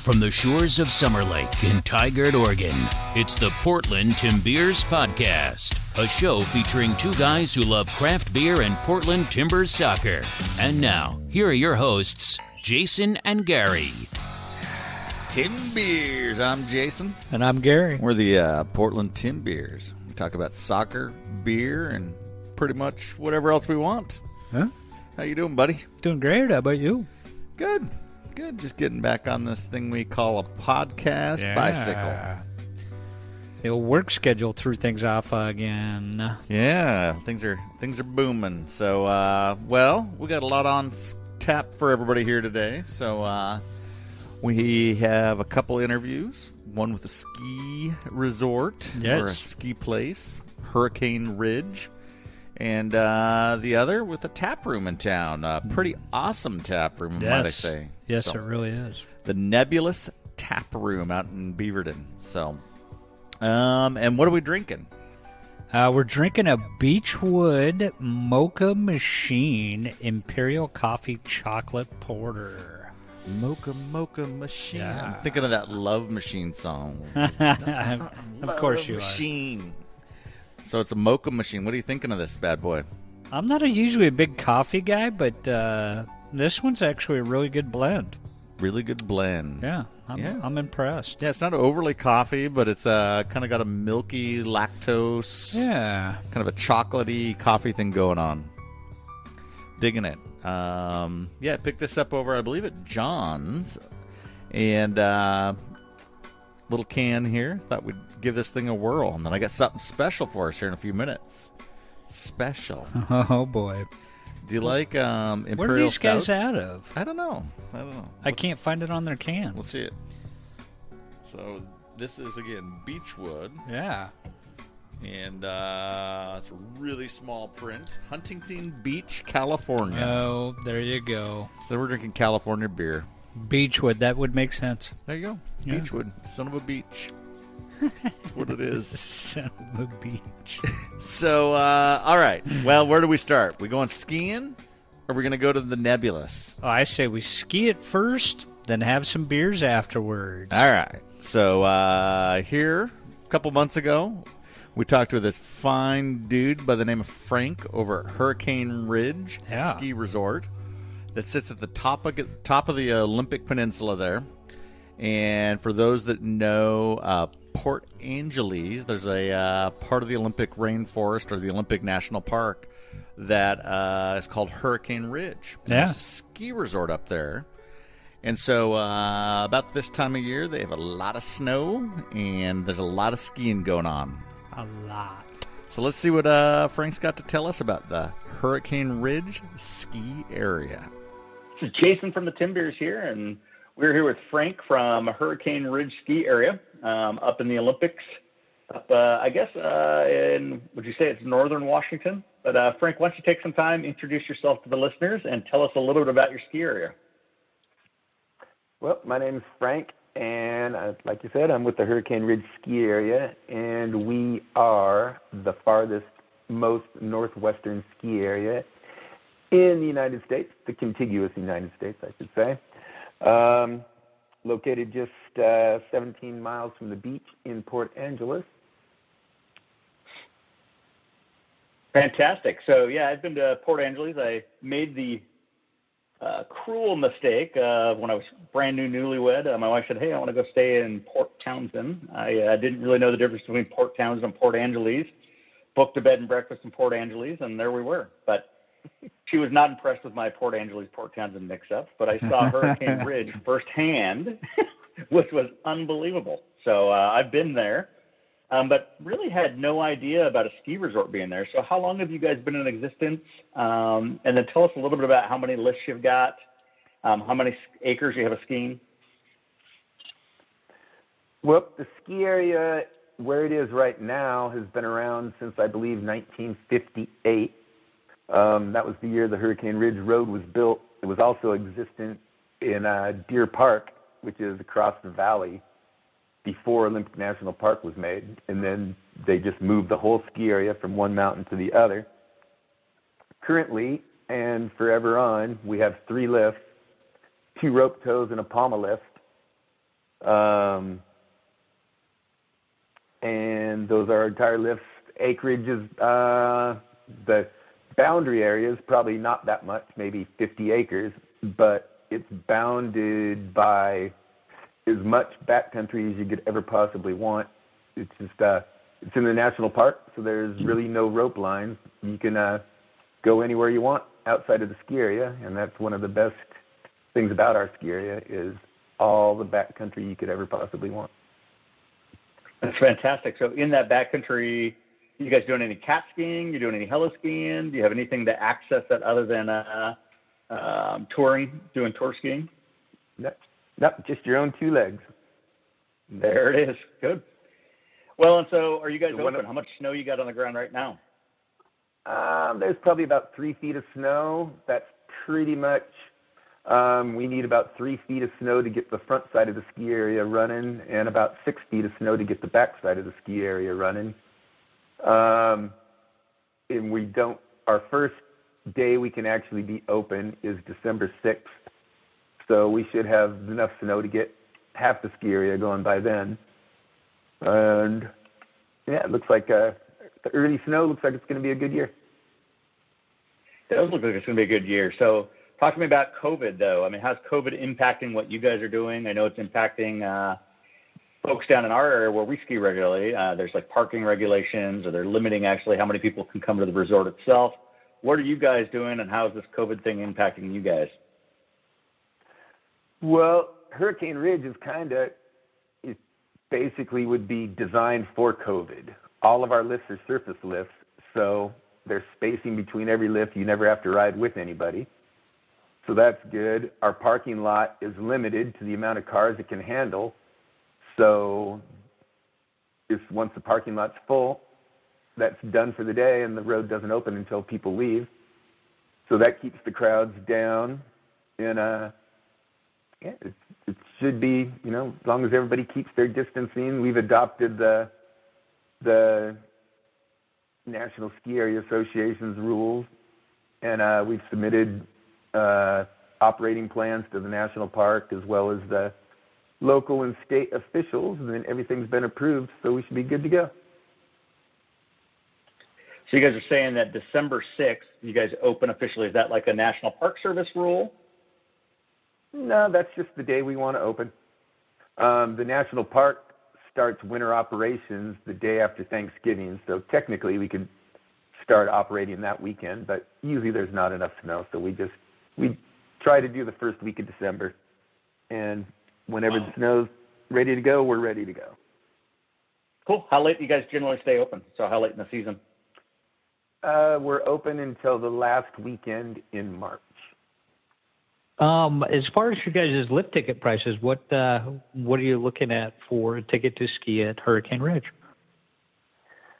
From the shores of Summer Lake in Tigard, Oregon, it's the Portland Tim Beers Podcast, a show featuring two guys who love craft beer and Portland Timbers soccer. And now, here are your hosts, Jason and Gary. Tim Beers. I'm Jason. And I'm Gary. We're the Portland Tim Beers. We talk about soccer, beer, and pretty much whatever else we want. Huh? How you doing, buddy? Doing great. How about you? Good. Good. Just getting back on this thing we call a podcast bicycle. The old work schedule threw things off again. Yeah, things are booming. So, we got a lot on tap for everybody here today. So, we have a couple interviews. One with a ski resort or a ski place, Hurricane Ridge. And the other with a tap room in town. A pretty awesome tap room, might I say. Yes, so, it really is. The Nebulous Tap Room out in Beaverton. So, and what are we drinking? We're drinking a Beachwood Mocha Machine Imperial Coffee Chocolate Porter. Mocha Machine. Yeah. I'm thinking of that Love Machine song. Of course you are. So it's a Mocha Machine. What are you thinking of this bad boy? I'm not usually a big coffee guy, but this one's actually a really good blend. Really good blend. Yeah, I'm impressed. Yeah, it's not overly coffee, but it's kind of got a milky lactose, kind of a chocolatey coffee thing going on. Digging it. I picked this up over, I believe, at John's. And little can here. Thought we'd give this thing a whirl. And then I got something special for us here in a few minutes. Special. Oh, boy. Do you like Imperial Where are these Stouts? guys out of? I don't know. I can't find it on their can. Let's see it. So this is, again, Beachwood. Yeah. And it's a really small print. Huntington Beach, California. Oh, there you go. So we're drinking California beer. Beachwood, that would make sense. There you go. Yeah. Beachwood. Son of a beach. That's what it is. Son of a beach. So, all right. Well, where do we start? We going skiing? Or are we going to go to the Nebulous? Oh, I say we ski it first, then have some beers afterwards. All right. So, here, a couple months ago, we talked with this fine dude by the name of Frank over at Hurricane Ridge Ski Resort that sits at the top of the Olympic Peninsula there. And for those that know Port Angeles, there's a part of the Olympic Rainforest or the Olympic National Park that is called Hurricane Ridge. Yeah. There's a ski resort up there. And so about this time of year, they have a lot of snow and there's a lot of skiing going on. A lot. So let's see what Frank's got to tell us about the Hurricane Ridge ski area. This is Jason from the Tim Beers here, and we're here with Frank from Hurricane Ridge ski area up in the Olympics. I guess would you say it's northern Washington? But Frank, why don't you take some time, introduce yourself to the listeners, and tell us a little bit about your ski area. Well, my name is Frank, and like you said, I'm with the Hurricane Ridge ski area, and we are the farthest, most northwestern ski area in the United States, the contiguous United States, I should say. Located just 17 miles from the beach in Port Angeles. Fantastic. So, I've been to Port Angeles. I made the cruel mistake when I was brand new newlywed. My wife said, hey, I want to go stay in Port Townsend. I didn't really know the difference between Port Townsend and Port Angeles. Booked a bed and breakfast in Port Angeles, and there we were. But she was not impressed with my Port Angeles, Port Townsend mix-up, but I saw Hurricane Ridge firsthand, which was unbelievable. So I've been there, but really had no idea about a ski resort being there. So how long have you guys been in existence? And then tell us a little bit about how many lifts you've got, how many acres you have of skiing. Well, the ski area where it is right now has been around since, I believe, 1958. That was the year the Hurricane Ridge Road was built. It was also existent in Deer Park, which is across the valley before Olympic National Park was made. And then they just moved the whole ski area from one mountain to the other. Currently, and forever on, we have 3 lifts, 2 rope tows and a pommel lift. And those are our entire lifts. Acreage is the boundary area is probably not that much, maybe 50 acres, but it's bounded by as much backcountry as you could ever possibly want. It's just it's in the national park, so there's really no rope lines. You can go anywhere you want outside of the ski area, and that's one of the best things about our ski area is all the backcountry you could ever possibly want. That's fantastic. So in that backcountry, you guys doing any cat skiing? You doing any heli skiing? Do you have anything to access that other than touring, doing tour skiing? Nope, just your own two legs. There it is. Good. Well, and so are you guys open? How much snow you got on the ground right now? There's probably about 3 feet of snow. That's pretty much, we need about 3 feet of snow to get the front side of the ski area running and about 6 feet of snow to get the back side of the ski area running. And our first day we can actually be open is December 6th. So we should have enough snow to get half the ski area going by then. And yeah, it looks like the early snow looks like it's going to be a good year. It does look like it's going to be a good year. So talk to me about COVID, though. I mean, how's COVID impacting what you guys are doing? I know it's impacting folks down in our area where we ski regularly. There's like parking regulations, or they're limiting actually how many people can come to the resort itself. What are you guys doing, and how is this COVID thing impacting you guys? Well, Hurricane Ridge is it basically would be designed for COVID. All of our lifts are surface lifts, so there's spacing between every lift. You never have to ride with anybody. So that's good. Our parking lot is limited to the amount of cars it can handle. So once the parking lot's full, that's done for the day, and the road doesn't open until people leave. So that keeps the crowds down. And it should be, as long as everybody keeps their distancing. We've adopted the National Ski Area Association's rules, and we've submitted operating plans to the national park as well as the local and state officials, and then everything's been approved, so we should be good to go. So you guys are saying that December 6th, you guys open officially. Is that like a National Park Service rule? No, that's just the day we want to open. The national park starts winter operations the day after Thanksgiving, so technically we could start operating that weekend, but usually there's not enough snow, so we try to do the first week of December, and whenever the snow's ready to go, we're ready to go. Cool. How late do you guys generally stay open? So how late in the season? We're open until the last weekend in March. As far as you guys' lift ticket prices, what are you looking at for a ticket to ski at Hurricane Ridge?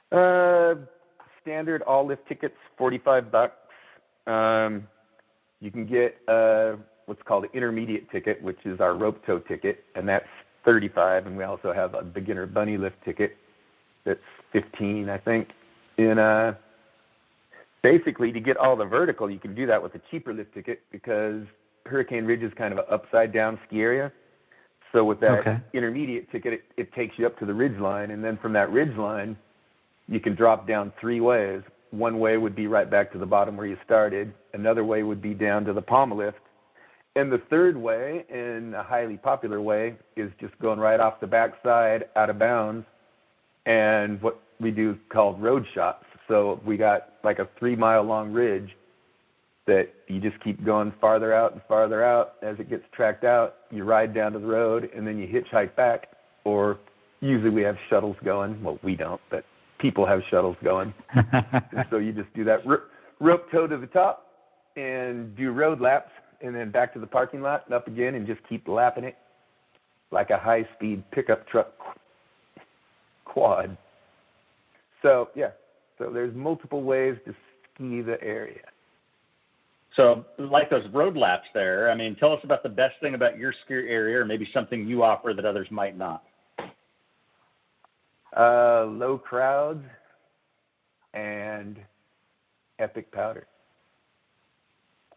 Standard all lift tickets, $45. You can get what's called an intermediate ticket, which is our rope tow ticket, and that's $35. And we also have a beginner bunny lift ticket that's $15, I think. And basically, to get all the vertical, you can do that with a cheaper lift ticket because Hurricane Ridge is kind of an upside-down ski area. So with that intermediate ticket, it takes you up to the ridge line, and then from that ridge line, you can drop down 3 ways. One way would be right back to the bottom where you started. Another way would be down to the palm lift. And the third way, and a highly popular way, is just going right off the backside out of bounds, and what we do called road shots. So we got like a 3-mile-long ridge that you just keep going farther out and farther out. As it gets tracked out, you ride down to the road, and then you hitchhike back. Or usually we have shuttles going. Well, we don't, but people have shuttles going. And so you just do that rope tow to the top and do road laps, and then back to the parking lot and up again, and just keep lapping it like a high-speed pickup truck quad. So, yeah. So there's multiple ways to ski the area. So like those road laps there, I mean, tell us about the best thing about your ski area, or maybe something you offer that others might not. Low crowds and epic powder.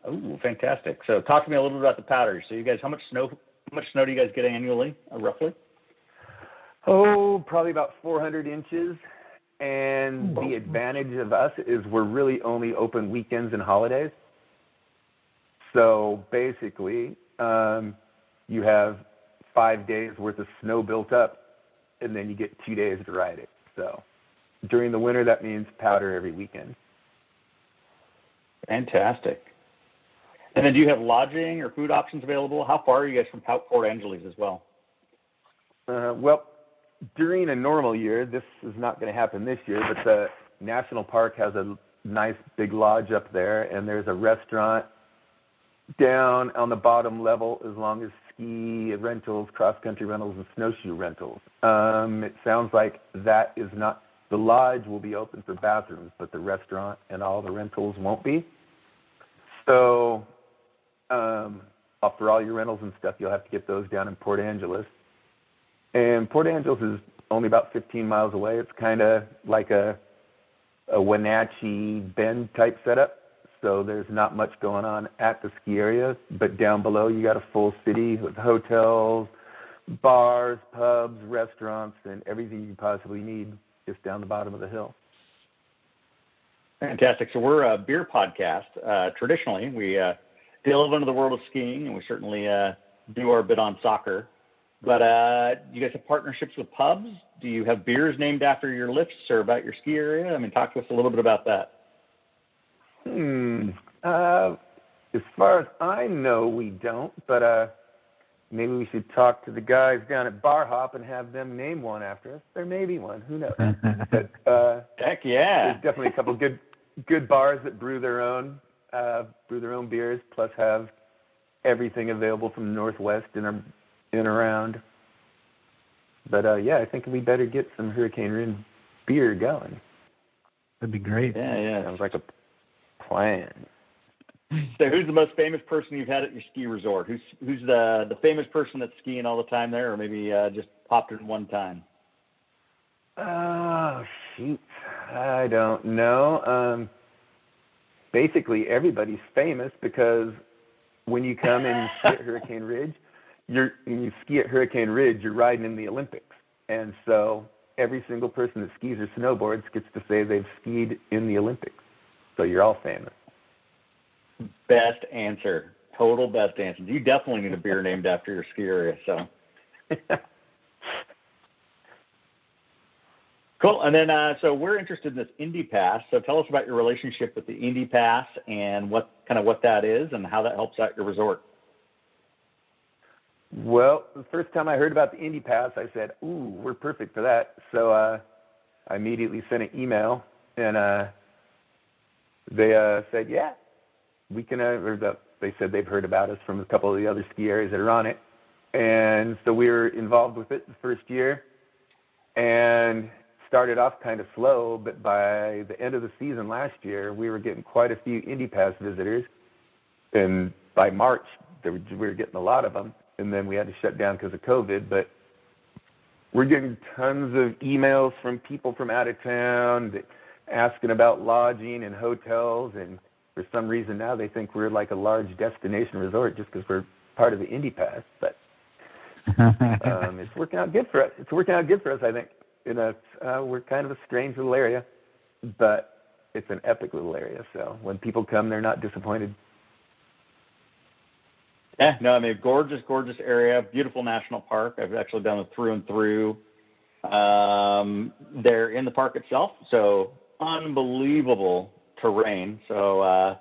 Oh, fantastic. So talk to me a little bit about the powder. So you guys, how much snow do you guys get annually, roughly? Oh, probably about 400 inches. And the advantage of us is we're really only open weekends and holidays. So basically, you have 5 days worth of snow built up, and then you get 2 days to ride it. So during the winter, that means powder every weekend. Fantastic. And then do you have lodging or food options available? How far are you guys from Port Angeles as well? Well, during a normal year, this is not going to happen this year, but the national park has a nice big lodge up there, and there's a restaurant down on the bottom level as long as ski rentals, cross-country rentals, and snowshoe rentals. It sounds like that is not – the lodge will be open for bathrooms, but the restaurant and all the rentals won't be. So for all your rentals and stuff, you'll have to get those down in Port Angeles. And Port Angeles is only about 15 miles away. It's kind of like a Wenatchee Bend type setup. So there's not much going on at the ski area. But down below, you got a full city with hotels, bars, pubs, restaurants, and everything you possibly need just down the bottom of the hill. Fantastic. So we're a beer podcast. Traditionally, we delve into the world of skiing, and we certainly do our bit on soccer. But you guys have partnerships with pubs? Do you have beers named after your lifts or about your ski area? I mean, talk to us a little bit about that. As far as I know, we don't. But maybe we should talk to the guys down at Bar Hop and have them name one after us. There may be one. Who knows? But, heck yeah! There's definitely a couple good bars that brew their own beers, plus have everything available from the Northwest and around. But yeah, I think we better get some Hurricane Ridge beer going. That'd be great. Yeah. Sounds like a plan. So who's the most famous person you've had at your ski resort? Who's the famous person that's skiing all the time there, or maybe just popped in one time? Oh, shoot. I don't know. Basically, everybody's famous because when you come and ski at Hurricane Ridge, you're riding in the Olympics. And so every single person that skis or snowboards gets to say they've skied in the Olympics. So you're all famous. Best answer. Total best answer. You definitely need a beer named after your ski area. So cool. And then so we're interested in this Indy Pass. So tell us about your relationship with the Indy Pass and what that is and how that helps out your resort. Well, the first time I heard about the Indy Pass, I said, ooh, we're perfect for that. So I immediately sent an email, and they said, yeah, we can, they said they've heard about us from a couple of the other ski areas that are on it. And so we were involved with it the first year and started off kind of slow, but by the end of the season last year, we were getting quite a few Indy Pass visitors. And by March, we were getting a lot of them. And then we had to shut down because of COVID. But we're getting tons of emails from people from out of town asking about lodging and hotels. And for some reason now they think we're like a large destination resort just because we're part of the Indy Pass. But it's working out good for us. I think. We're kind of a strange little area, but it's an epic little area. So when people come, they're not disappointed. Yeah, no, I mean, gorgeous area, beautiful national park. I've actually done it through and through. They're in the park itself, so unbelievable terrain. So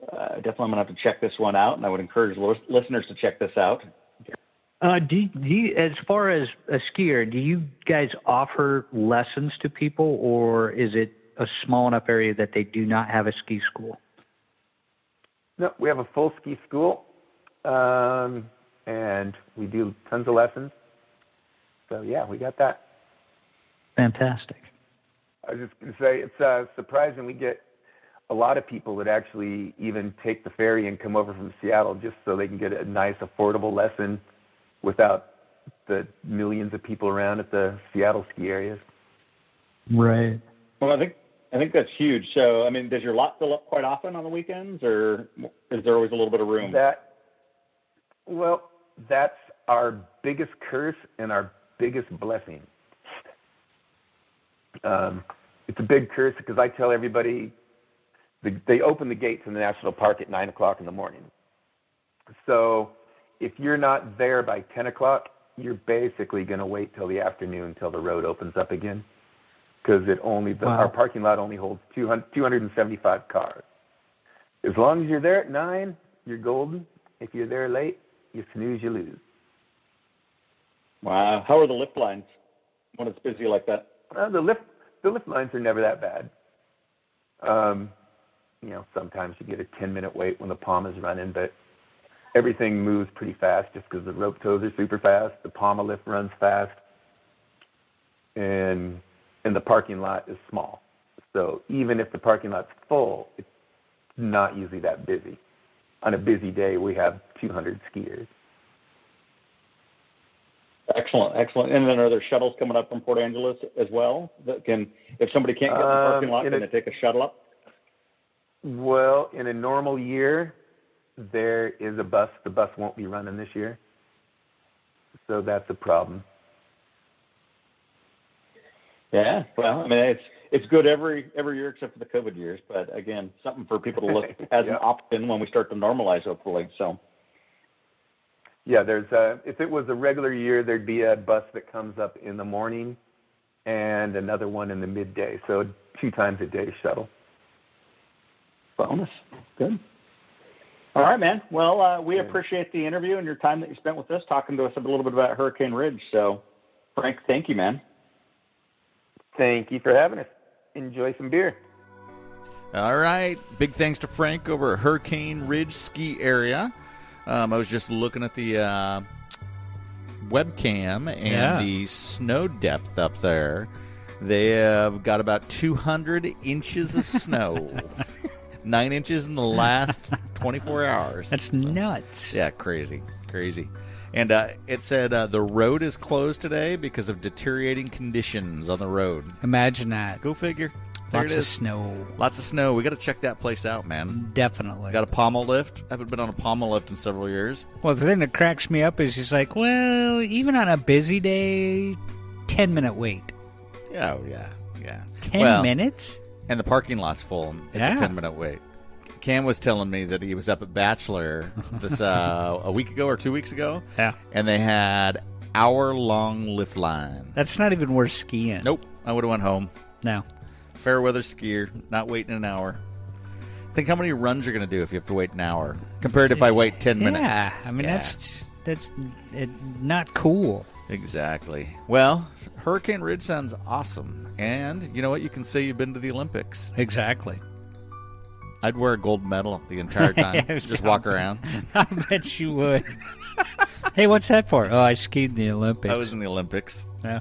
definitely I'm going to have to check this one out, and I would encourage listeners to check this out. Do you, as far as a skier, do you guys offer lessons to people, or is it a small enough area that they do not have a ski school? No, we have a full ski school. And we do tons of lessons. So, yeah, we got that. Fantastic. I was just going to say, it's surprising we get a lot of people that actually even take the ferry and come over from Seattle just so they can get a nice, affordable lesson without the millions of people around at the Seattle ski areas. Right. Well, I think that's huge. So, I mean, does your lot fill up quite often on the weekends, or is there always a little bit of room? Well, that's our biggest curse and our biggest blessing. It's a big curse because I tell everybody they open the gates in the national park at 9 o'clock in the morning. So if you're not there by 10 o'clock, you're basically going to wait till the afternoon till the road opens up again, because our parking lot only holds 275 cars. As long as you're there at 9, you're golden. If you're there late, you snooze, you lose. Wow. How are the lift lines when it's busy like that? The lift lines are never that bad. Sometimes you get a 10-minute wait when the palm is running, but everything moves pretty fast just because the rope tows are super fast. The palm lift runs fast, and the parking lot is small. So even if the parking lot's full, it's not usually that busy. On a busy day, we have 200 skiers. Excellent. And then are there shuttles coming up from Port Angeles as well? If somebody can't get in the parking lot, can they take a shuttle up? Well, in a normal year, there is a bus. The bus won't be running this year, so that's a problem. Yeah, well, I mean, it's good every year except for the COVID years, but again, something for people to look as an option when we start to normalize, hopefully. So. Yeah, if it was a regular year, there'd be a bus that comes up in the morning and another one in the midday. So 2 times a day shuttle. Bonus. Good. All right, man. Well, we appreciate the interview and your time that you spent with us talking to us a little bit about Hurricane Ridge. So, Frank, thank you, man. Thank you for having us. Enjoy some beer. All right. Big thanks to Frank over at Hurricane Ridge Ski Area. I was just looking at the webcam and the snow depth up there. They have got about 200 inches of snow. 9 inches in the last 24 hours. That's nuts. Yeah, crazy. And it said the road is closed today because of deteriorating conditions on the road. Imagine that. Go figure. Lots of snow. Lots of snow. We got to check that place out, man. Definitely. Got a pommel lift. Haven't been on a pommel lift in several years. Well, the thing that cracks me up is he's like, well, even on a busy day, 10-minute wait. Oh, yeah. 10 minutes? And the parking lot's full. It's a 10-minute wait. Cam was telling me that he was up at Bachelor this a week ago or 2 weeks ago. Yeah. And they had hour-long lift line. That's not even worth skiing. Nope. I would have went home. No. Fair weather skier, not waiting an hour. Think how many runs you're going to do if you have to wait an hour compared to if I wait 10 minutes. Yeah, I mean, that's not cool. Exactly. Well, Hurricane Ridge sounds awesome. And you know what? You can say you've been to the Olympics. Exactly. I'd wear a gold medal the entire time. Just walk around. I bet you would. Hey, what's that for? Oh, I skied in the Olympics. I was in the Olympics. Yeah.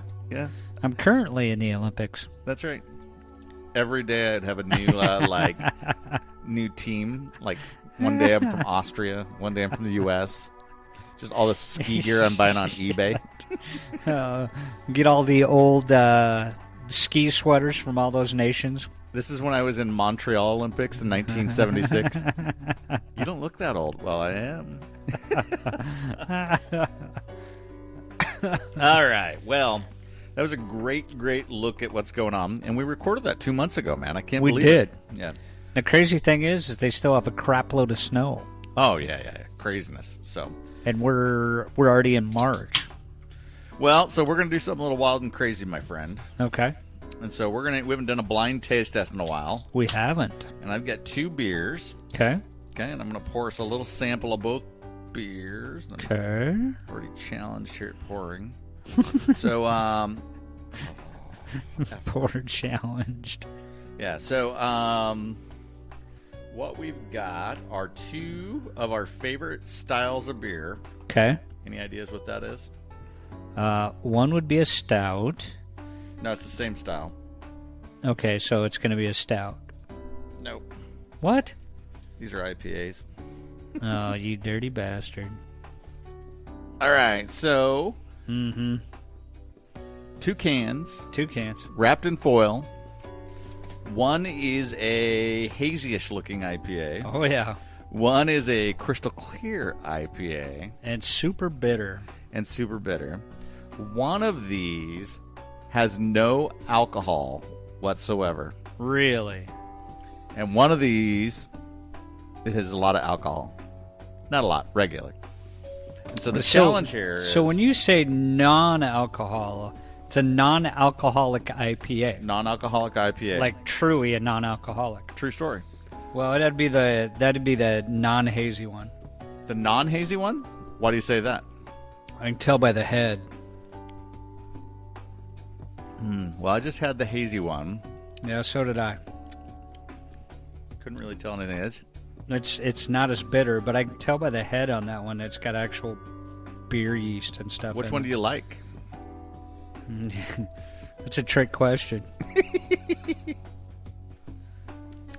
I'm currently in the Olympics. That's right. Every day I'd have a new new team. Like one day I'm from Austria, one day I'm from the U.S. Just all the ski gear I'm buying on eBay. Get all the old ski sweaters from all those nations. This is when I was in Montreal Olympics in 1976. You don't look that old. Well, I am. All right. Well, that was a great look at what's going on. And we recorded that 2 months ago, man. I can't believe it. We did. Yeah. The crazy thing is they still have a crap load of snow. Oh, yeah. Craziness. So. And we're already in March. Well, so we're going to do something a little wild and crazy, my friend. Okay. And so we haven't done a blind taste test in a while. We haven't. And I've got 2 beers. Okay. And I'm going to pour us a little sample of both beers. Okay. Already challenged here at pouring. So, pour challenged. Yeah, so, what we've got are 2 of our favorite styles of beer. Okay. Any ideas what that is? One would be a stout. No, it's the same style. Okay, so it's going to be a stout. Nope. What? These are IPAs. Oh, you dirty bastard. All right, so... Mm-hmm. 2 cans. 2 cans. Wrapped in foil. One is a hazy-ish looking IPA. Oh, yeah. One is a crystal clear IPA. And super bitter. One of these has no alcohol whatsoever. Really? And one of these, it has a lot of alcohol. Not a lot, regular. And so the challenge here is... So when you say non-alcohol, it's a non-alcoholic IPA. Non-alcoholic IPA. Like truly a non-alcoholic. True story. Well, that'd be the non-hazy one. The non-hazy one? Why do you say that? I can tell by the head. Well, I just had the hazy one. Yeah, so did I. Couldn't really tell anything. It's not as bitter, but I can tell by the head on that one. It's got actual beer yeast and stuff. Which one do you like? That's a trick question.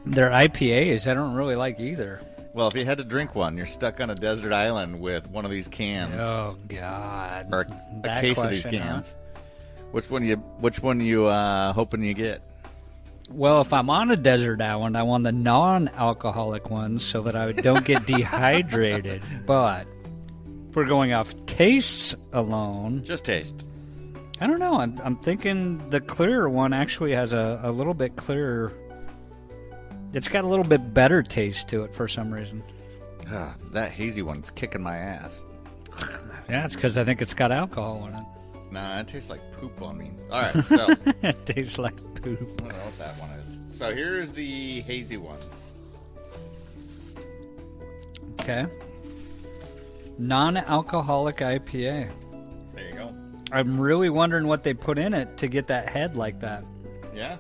Their IPAs, I don't really like either. Well, if you had to drink one, you're stuck on a desert island with one of these cans. Oh God! Or a case of these cans. Huh? Which one you hoping you get? Well, if I'm on a desert island, I want the non-alcoholic ones so that I don't get dehydrated. But if we're going off tastes alone, just taste. I don't know. I'm thinking the clearer one actually has a little bit clearer. It's got a little bit better taste to it for some reason. That hazy one's kicking my ass. Yeah, it's because I think it's got alcohol in it. Nah, it tastes like poop on me. All right, so... It tastes like poop. I don't know what that one is. So here's the hazy one. Okay. Non-alcoholic IPA. There you go. I'm really wondering what they put in it to get that head like that. Yeah?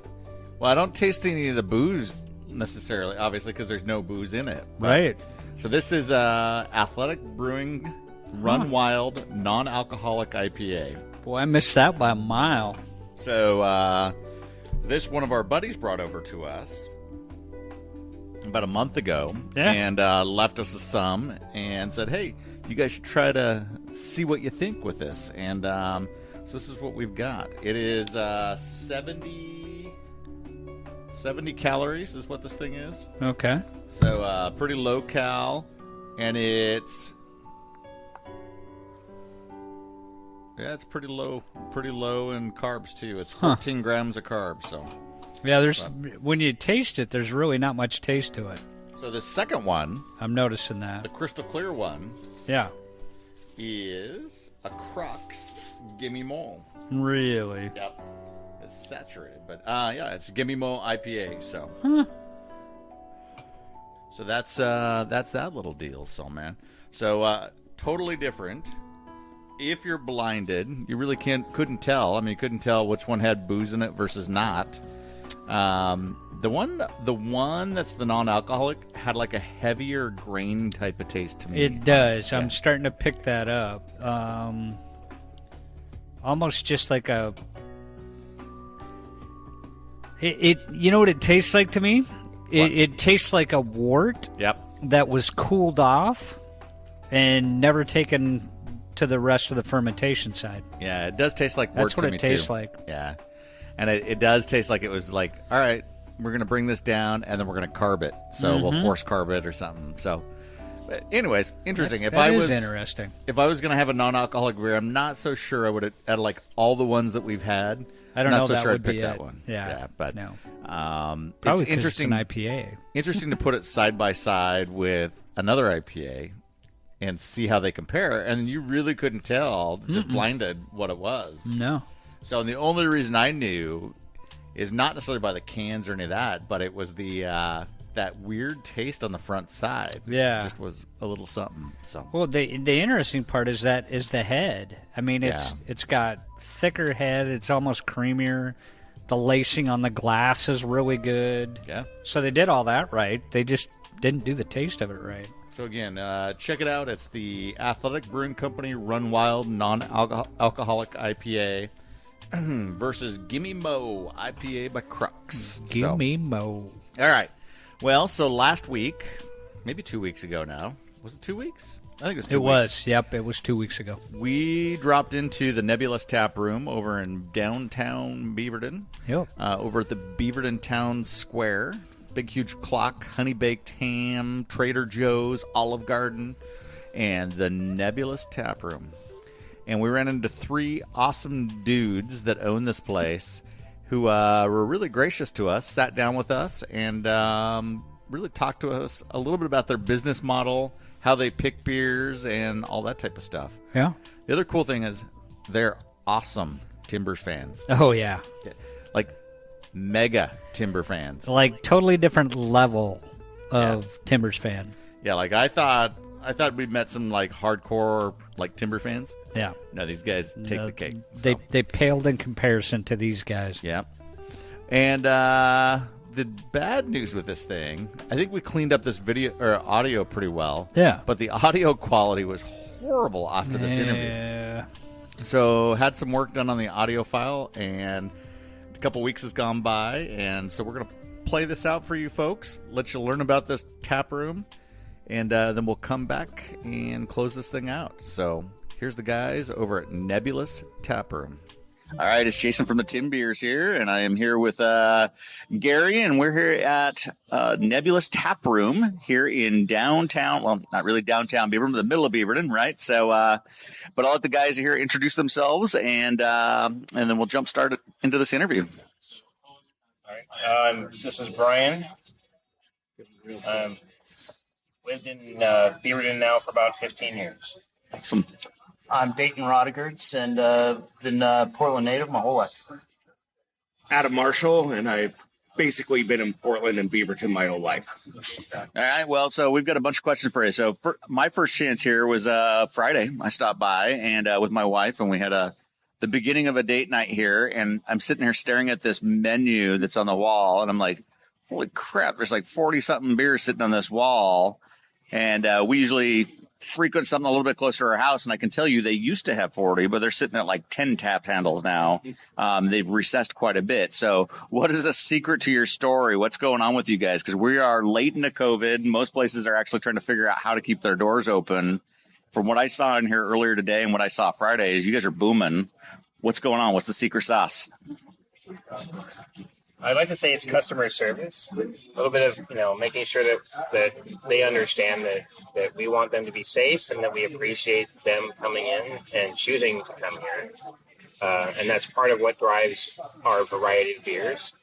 Well, I don't taste any of the booze necessarily, obviously, because there's no booze in it. Right. So this is Athletic Brewing Run Wild Non-Alcoholic IPA. Boy, I missed that by a mile. So this one of our buddies brought over to us about a month ago and left us with some and said, hey, you guys should try to see what you think with this. And so this is what we've got. It is 70 calories is what this thing is. Okay. So pretty low cal, and it's pretty low in carbs too. It's 14 grams of carbs. So yeah, when you taste it, there's really not much taste to it. So the second one, I'm noticing that the crystal clear one, is a Crux Gimme Mo. Really? Yep. It's saturated, but it's Gimme Mo IPA. So. So that's that little deal, so man. So totally different. If you're blinded, you really couldn't tell. I mean, you couldn't tell which one had booze in it versus not. The one that's the non-alcoholic had like a heavier grain type of taste to me. It does. Yeah. I'm starting to pick that up. Almost just like a. It you know what it tastes like to me? It tastes like a wort. Yep. That was cooled off and never taken to the rest of the fermentation side. Yeah, it does taste like wort to me too. That's what it tastes like. Yeah. And it does taste like it was like, all right, we're going to bring this down and then we're going to carb it. So we'll force carb it or something. So, but anyways, interesting. That is interesting. If I was going to have a non-alcoholic beer, I'm not so sure I would have, out of like all the ones that we've had, I don't know. Not so that sure would I'd pick be that it. one. Yeah, but no. It's interesting. It's an IPA. Interesting to put it side by side with another IPA and see how they compare. And you really couldn't tell, just blinded, what it was. No. So the only reason I knew is not necessarily by the cans or any of that, but it was the that weird taste on the front side. Yeah, it just was a little something. So well, the interesting part is the head. I mean, it's got thicker head. It's almost creamier. The lacing on the glass is really good. Yeah. So they did all that right. They just didn't do the taste of it right. So again, check it out. It's the Athletic Brewing Company Run Wild Non-Alcoholic IPA versus Gimme Mo IPA by Crux. Gimme Mo. All right. Well, so last week, maybe 2 weeks ago now. Was it 2 weeks? I think it was 2 weeks. It was. Yep, it was 2 weeks ago. We dropped into the Nebulous Tap Room over in downtown Beaverton. Yep. Over at the Beaverton Town Square. Big, huge clock, honey-baked ham, Trader Joe's, Olive Garden, and the Nebulous Tap Room. and we ran into 3 awesome dudes that own this place who were really gracious to us, sat down with us, and really talked to us a little bit about their business model, how they pick beers, and all that type of stuff. Yeah. The other cool thing is they're awesome Timbers fans. Oh, yeah. Like mega Timber fans. Like totally different level of Timbers fan. Yeah, like I thought we'd met some like hardcore like Timber fans. Yeah. No, these guys take the cake. They paled in comparison to these guys. Yeah. And the bad news with this thing, I think we cleaned up this video or audio pretty well. Yeah. But the audio quality was horrible after this interview. So had some work done on the audio file, and a couple weeks has gone by, and so we're going to play this out for you folks, let you learn about this tap room, and then we'll come back and close this thing out. So here's the guys over at Nebulous Tap Room. All right, it's Jason from the Tim Beers here, and I am here with Gary, and we're here at Nebulous Tap Room here in downtown, well, not really downtown Beaverton, but the middle of Beaverton, right? So, but I'll let the guys here introduce themselves, and then we'll jump start into this interview. All right, this is Brian. Lived in Beaverton now for about 15 years. Awesome. I'm Dayton Rodigerts, and been Portland native my whole life. Adam Marshall, and I've basically been in Portland and Beaverton my whole life. All right, well, so we've got a bunch of questions for you. So my first chance here was Friday. I stopped by and with my wife, and we had the beginning of a date night here, and I'm sitting here staring at this menu that's on the wall, and I'm like, holy crap, there's like 40-something beers sitting on this wall, and we usually frequent something a little bit closer to our house, and I can tell you they used to have 40, but they're sitting at like 10 tap handles now. They've recessed quite a bit. So what is a secret to your story? What's going on with you guys? Because we are late into COVID. Most places are actually trying to figure out how to keep their doors open. From what I saw in here earlier today and what I saw Friday is you guys are booming. What's going on? What's the secret sauce? I'd like to say it's customer service. A little bit of, making sure that they understand that we want them to be safe and that we appreciate them coming in and choosing to come here. And that's part of what drives our variety of beers.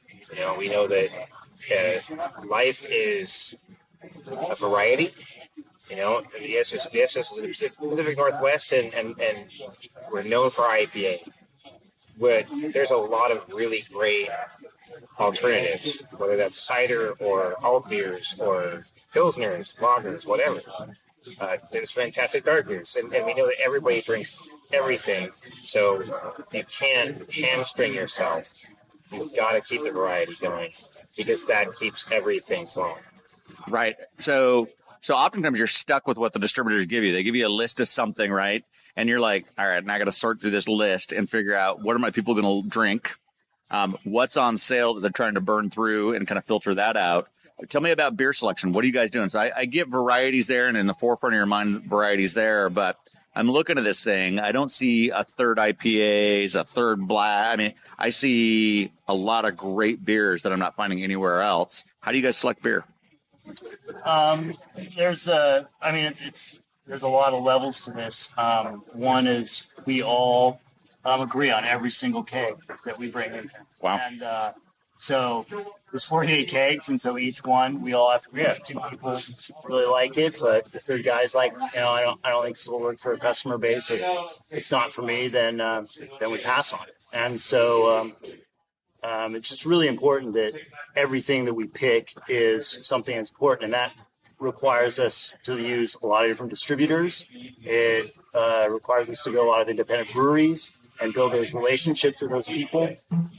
We know that life is a variety. Yes, this is the Pacific Northwest, and we're known for IPA. But there's a lot of really great alternatives, whether that's cider or alt beers or pilsners, lagers, whatever. There's fantastic dark beers, and we know that everybody drinks everything, so you can't hamstring yourself. You've got to keep the variety going because that keeps everything flowing. Right. So oftentimes you're stuck with what the distributors give you. They give you a list of something, right? And you're like, all right, now I got to sort through this list and figure out what are my people going to drink, what's on sale that they're trying to burn through, and kind of filter that out. Tell me about beer selection. What are you guys doing? So I get varieties there, and in the forefront of your mind, varieties there, but I'm looking at this thing. I don't see a third IPAs, a third black. I mean, I see a lot of great beers that I'm not finding anywhere else. How do you guys select beer? There's a lot of levels to this. One is we all agree on every single keg that we bring in. Wow. And so there's 48 kegs, and so each one we all have to agree on. 2 people really like it, but the third guy's like, I don't think this will work for a customer base, or it's not for me. Then we pass on it. And so it's just really important that everything that we pick is something that's important, and that requires us to use a lot of different distributors. It requires us to go a lot of independent breweries and build those relationships with those people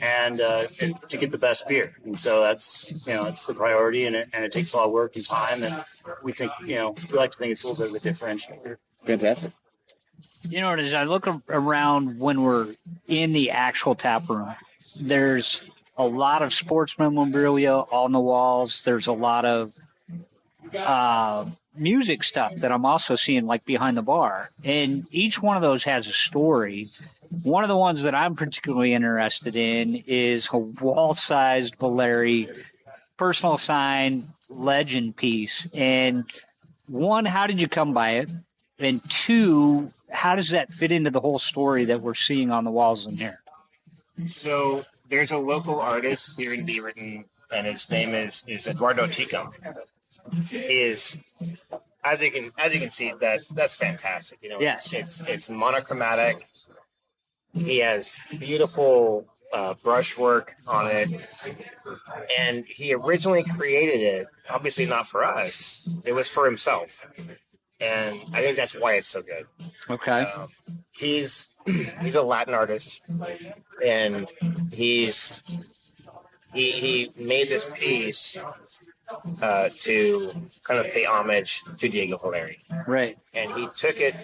and to get the best beer. And so that's the priority, and it takes a lot of work and time, and we think, we like to think it's a little bit of a differentiator. Fantastic. As I look around when we're in the actual tap room, there's a lot of sports memorabilia on the walls. There's a lot of music stuff that I'm also seeing like behind the bar. And each one of those has a story. One of the ones that I'm particularly interested in is a wall-sized Valeri personal sign legend piece. And one, how did you come by it? And two, how does that fit into the whole story that we're seeing on the walls in here? So there's a local artist here in Beaverton, and his name is Eduardo Ticum. As you can see, that's fantastic. Yes. It's monochromatic. He has beautiful brushwork on it, and he originally created it. Obviously, not for us. It was for himself, and I think that's why it's so good. Okay. He's a Latin artist, and he made this piece to kind of pay homage to Diego Valeri. Right. And he took it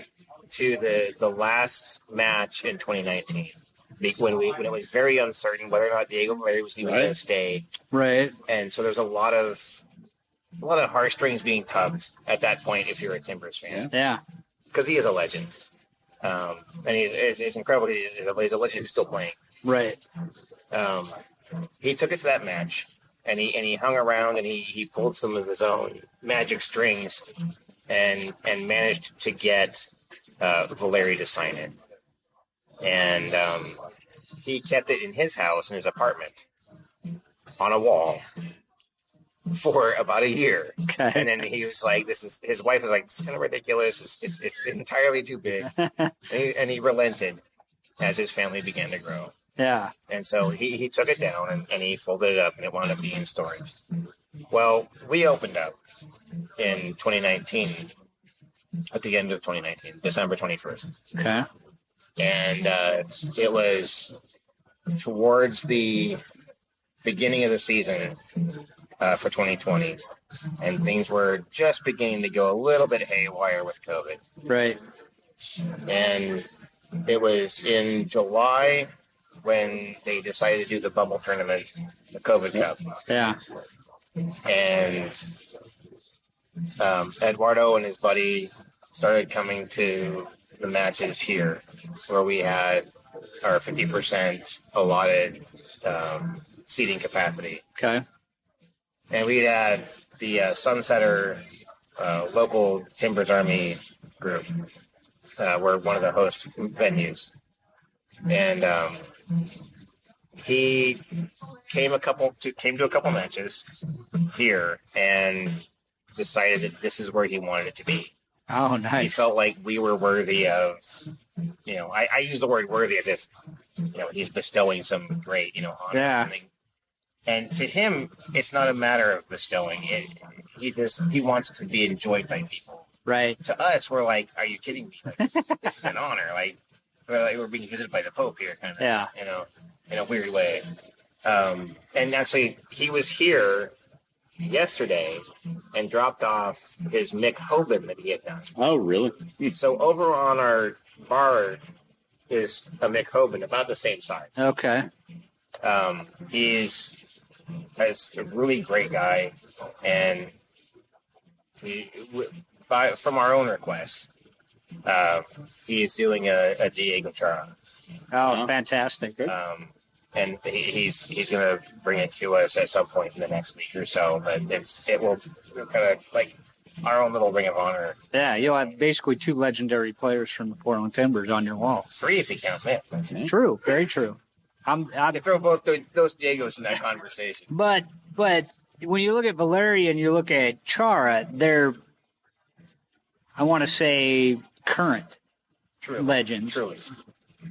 to the last match in 2019 when it was very uncertain whether or not Diego Valeri was even going to stay. Right. And so there's a lot of heartstrings being tugged at that point if you're a Timbers fan. Yeah. Because he is a legend. And it's incredible. He's a legend who's still playing. Right. He took it to that match, and he hung around, and he pulled some of his own magic strings, and managed to get Valeri to sign it. And he kept it in his house, in his apartment, on a wall for about a year. Okay. And then he was like, his wife was like, this is kind of ridiculous. It's entirely too big. and he relented as his family began to grow. Yeah. And so he took it down and he folded it up, and it wound up being in storage. Well, we opened up in 2019, at the end of 2019, December 21st. Okay. And it was towards the beginning of the season for 2020. And things were just beginning to go a little bit haywire with COVID. Right. And it was in July when they decided to do the bubble tournament, the COVID Cup. Yeah. And Eduardo and his buddy started coming to the matches here, where we had our 50% allotted seating capacity. Okay. And we had the Sunsetter local Timbers Army group were one of the host venues. And he came to a couple matches here and decided that this is where he wanted it to be. Oh, nice. He felt like we were worthy of, I use the word worthy as if, he's bestowing some great, honor. Yeah. And to him, it's not a matter of bestowing it. He wants it to be enjoyed by people. Right. To us, we're like, are you kidding me? Like, this is an honor. Like we're being visited by the Pope here, kind of. Yeah. In a weird way. And actually, he was here yesterday and dropped off his Mick Hoban that he had done. Oh, really? So over on our bar is a Mick Hoban, about the same size. Okay. He's a really great guy, and from our own request, he's doing a Diego Chara. Oh, fantastic. And he's going to bring it to us at some point in the next week or so. But it will kind of like our own little ring of honor. Yeah, you'll have basically two legendary players from the Portland Timbers on your wall. 3 if you count me. True, very true. I'm to throw both those Diegos in that conversation. But when you look at Valeri and you look at Chara, they're, I want to say, current legends. Truly.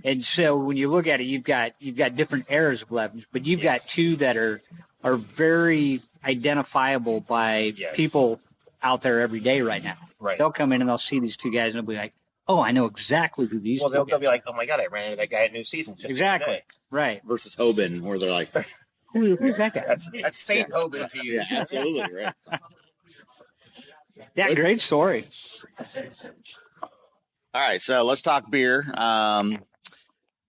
And so when you look at it, you've got different eras of legends, but you've got two that are very identifiable by people out there every day right now. Right. They'll come in and they'll see these two guys and they'll be like, oh, I know exactly who these. Well, they'll be like, oh my god, I ran into that guy at New Seasons just exactly today. Right versus Hoban, where they're like, who's that guy? That's Saint Hoban to you. Yeah, absolutely right. Yeah, great story. All right, so let's talk beer.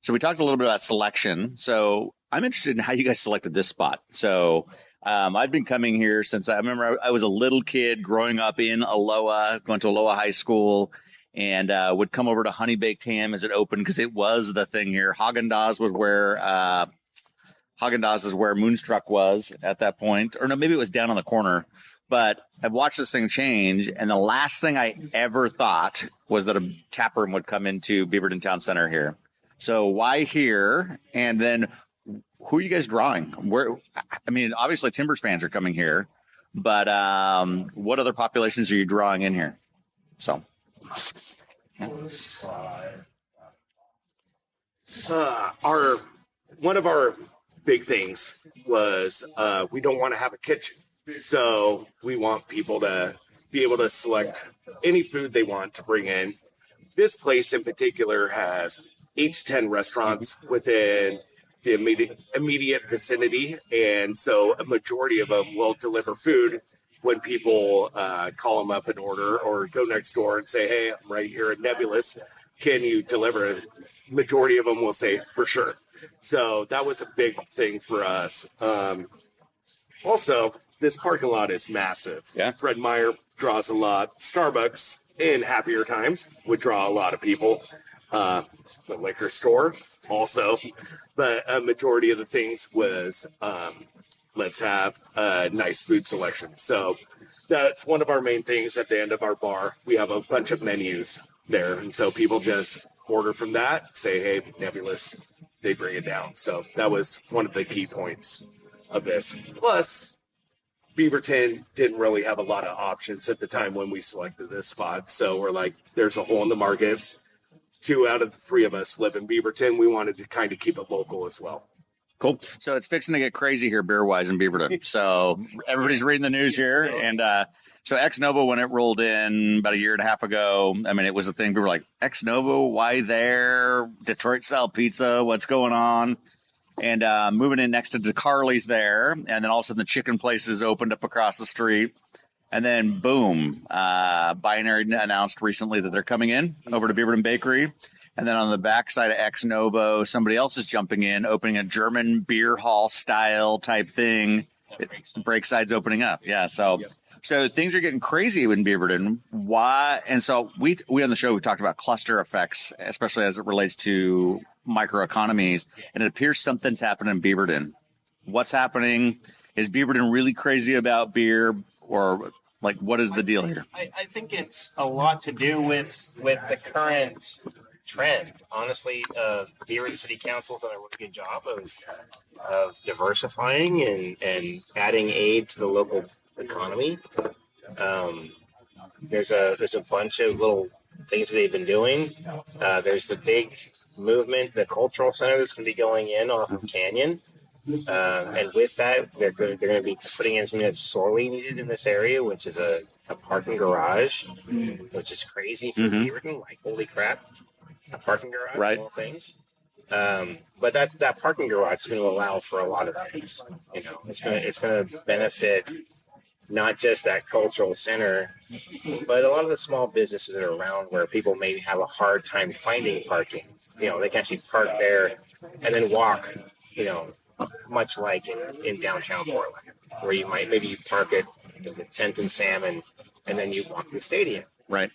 So we talked a little bit about selection. So I'm interested in how you guys selected this spot. So I've been coming here since I remember I was a little kid growing up in Aloha, going to Aloha High School, and would come over to Honey Baked Ham as it opened because it was the thing here. Haagen-Dazs was where Moonstruck was at that point. Or no, maybe it was down on the corner But I've watched this thing change, and the last thing I ever thought was that a tap room would come into Beaverton Town Center here. So why here? And then who are you guys drawing? Obviously Timbers fans are coming here, but what other populations are you drawing in here? So, one of our big things was we don't want to have a kitchen. So we want people to be able to select any food they want to bring in. This place in particular has 8 to 10 restaurants within the immediate vicinity. And so a majority of them will deliver food when people call them up and order, or go next door and say, hey, I'm right here at Nebulous. Can you deliver it? Majority of them will say, for sure. So that was a big thing for us. Also, this parking lot is massive. Yeah. Fred Meyer draws a lot. Starbucks, in happier times, would draw a lot of people. The liquor store also. But a majority of the things was let's have a nice food selection. So that's one of our main things at the end of our bar. We have a bunch of menus there. And so people just order from that, say, hey, Nebulous, they bring it down. So that was one of the key points of this. Plus, Beaverton didn't really have a lot of options at the time when we selected this spot. So we're like, there's a hole in the market. 2 out of the 3 of us live in Beaverton. We wanted to kind of keep it local as well. Cool. So it's fixing to get crazy here beer-wise in Beaverton. So everybody's reading the news here. And so Ex Novo, when it rolled in about a year and a half ago, it was a thing. People were like, Ex Novo, why there? Detroit-style pizza, what's going on? And moving in next to DeCarly's there. And then all of a sudden the chicken places opened up across the street. And then, boom, Binary announced recently that they're coming in over to Beaverton Bakery. And then on the backside of Ex Novo, somebody else is jumping in, opening a German beer hall style type thing. Breakside's opening up. Yeah, so things are getting crazy in Beaverton. Why? And so we on the show, we talked about cluster effects, especially as it relates to microeconomies. And it appears something's happening in Beaverton. What's happening? Is Beaverton really crazy about beer, or like what is the deal here? I think it's a lot to do with the current trend. Honestly, Beaverton City Council's done a really good job of diversifying and adding aid to the local economy. There's a bunch of little things that they've been doing. There's the big movement, the cultural center that's going to be going in off of Canyon. And with that, they're going to be putting in something that's sorely needed in this area, which is a parking garage, which is crazy for Beaverton. Like, holy crap, a parking garage, right? All things. But that parking garage is going to allow for a lot of things. It's going to benefit not just that cultural center, but a lot of the small businesses that are around where people may have a hard time finding parking. They can actually park there and then walk, much like in downtown Portland, where you might maybe park at the 10th and Salmon, and then you walk to the stadium. Right.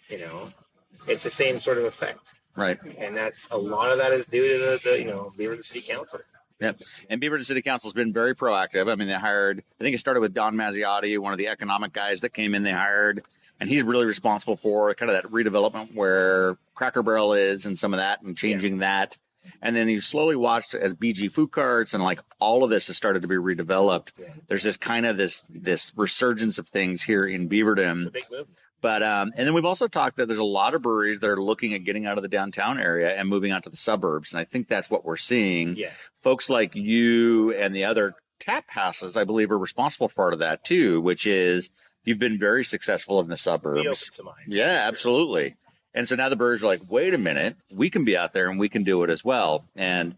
It's the same sort of effect. Right. And a lot of that is due to the Beaverton City Council. Yep. And Beaverton City Council has been very proactive. They hired, I think it started with Don Mazziotti, one of the economic guys that came in, they hired, and he's really responsible for kind of that redevelopment where Cracker Barrel is and some of that and changing that. And then you slowly watched as BG food carts and like all of this has started to be redeveloped. Yeah. There's this kind of this resurgence of things here in Beaverton. It's a big move. But and then we've also talked that there's a lot of breweries that are looking at getting out of the downtown area and moving out to the suburbs. And I think that's what we're seeing. Yeah. Folks like you and the other tap houses, I believe, are responsible for part of that too, which is you've been very successful in the suburbs. Yeah, absolutely. And so now the breweries are like, wait a minute, we can be out there and we can do it as well. And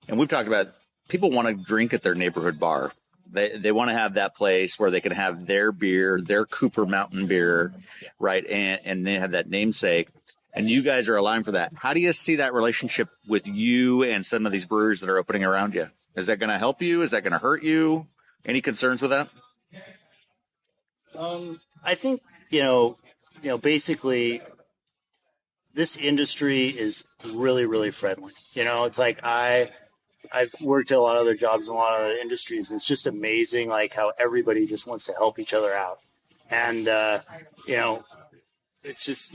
we've talked about people want to drink at their neighborhood bar. They want to have that place where they can have their beer, their Cooper Mountain beer, right? And they have that namesake. And you guys are allowing for that. How do you see that relationship with you and some of these breweries that are opening around you? Is that going to help you? Is that going to hurt you? Any concerns with that? I think, basically this industry is really, really friendly. It's like I've worked at a lot of other jobs in a lot of other industries, and it's just amazing like how everybody just wants to help each other out. And, it's just,